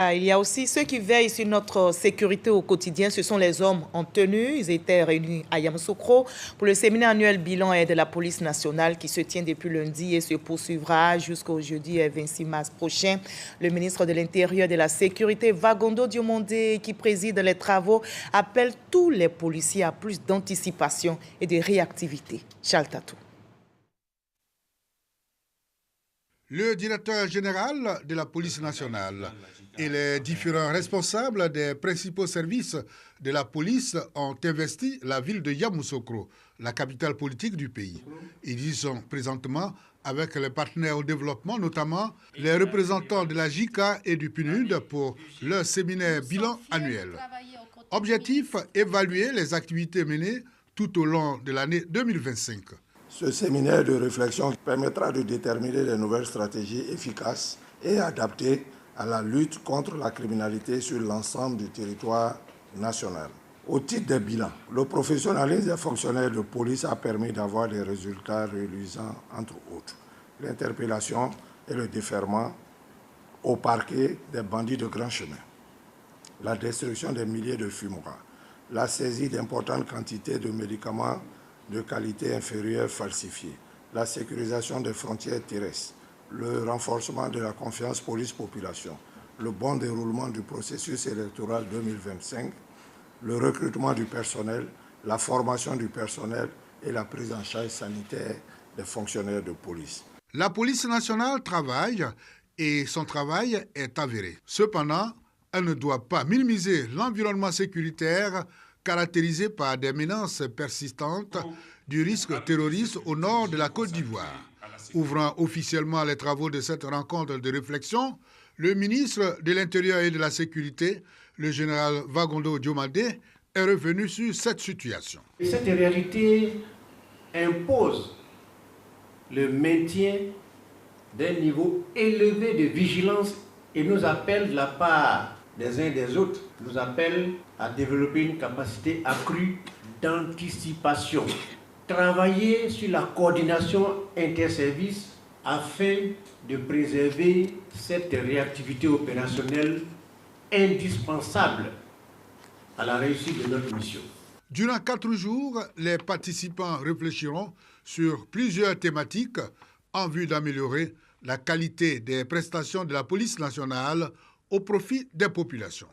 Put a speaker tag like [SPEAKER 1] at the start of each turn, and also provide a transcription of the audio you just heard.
[SPEAKER 1] Il y a aussi ceux qui veillent sur notre sécurité au quotidien. Ce sont les hommes en tenue. Ils étaient réunis à Yamoussoukro pour le séminaire annuel bilan de la police nationale qui se tient depuis lundi et se poursuivra jusqu'au jeudi 26 mars prochain. Le ministre de l'Intérieur et de la Sécurité, Vagondo Diomandé, qui préside les travaux, appelle tous les policiers à plus d'anticipation et de réactivité. Charles Tatou.
[SPEAKER 2] Le directeur général de la police nationale et les différents responsables des principaux services de la police ont investi la ville de Yamoussoukro, la capitale politique du pays. Ils y sont présentement avec les partenaires au développement, notamment les représentants de la JICA et du PNUD pour leur séminaire bilan annuel. Objectif, évaluer les activités menées tout au long de l'année 2025.
[SPEAKER 3] Ce séminaire de réflexion permettra de déterminer de nouvelles stratégies efficaces et adaptées à la lutte contre la criminalité sur l'ensemble du territoire national. Au titre des bilans, le professionnalisme des fonctionnaires de police a permis d'avoir des résultats reluisants, entre autres. L'interpellation et le déferment au parquet des bandits de grand chemin, la destruction des milliers de fumoirs, la saisie d'importantes quantités de médicaments de qualité inférieure falsifiés, la sécurisation des frontières terrestres, le renforcement de la confiance police-population, le bon déroulement du processus électoral 2025, le recrutement du personnel, la formation du personnel et la prise en charge sanitaire des fonctionnaires de police.
[SPEAKER 2] La police nationale travaille et son travail est avéré. Cependant, elle ne doit pas minimiser l'environnement sécuritaire caractérisé par des menaces persistantes du risque terroriste au nord de la Côte d'Ivoire. Ouvrant officiellement les travaux de cette rencontre de réflexion, le ministre de l'Intérieur et de la Sécurité, le général Vagondo Diomandé, est revenu sur cette situation.
[SPEAKER 4] Cette réalité impose le maintien d'un niveau élevé de vigilance et nous appelle de la part des uns et des autres, nous appelle à développer une capacité accrue d'anticipation. Travailler sur la coordination interservices afin de préserver cette réactivité opérationnelle indispensable à la réussite de notre mission.
[SPEAKER 2] Durant 4 jours, les participants réfléchiront sur plusieurs thématiques en vue d'améliorer la qualité des prestations de la police nationale au profit des populations.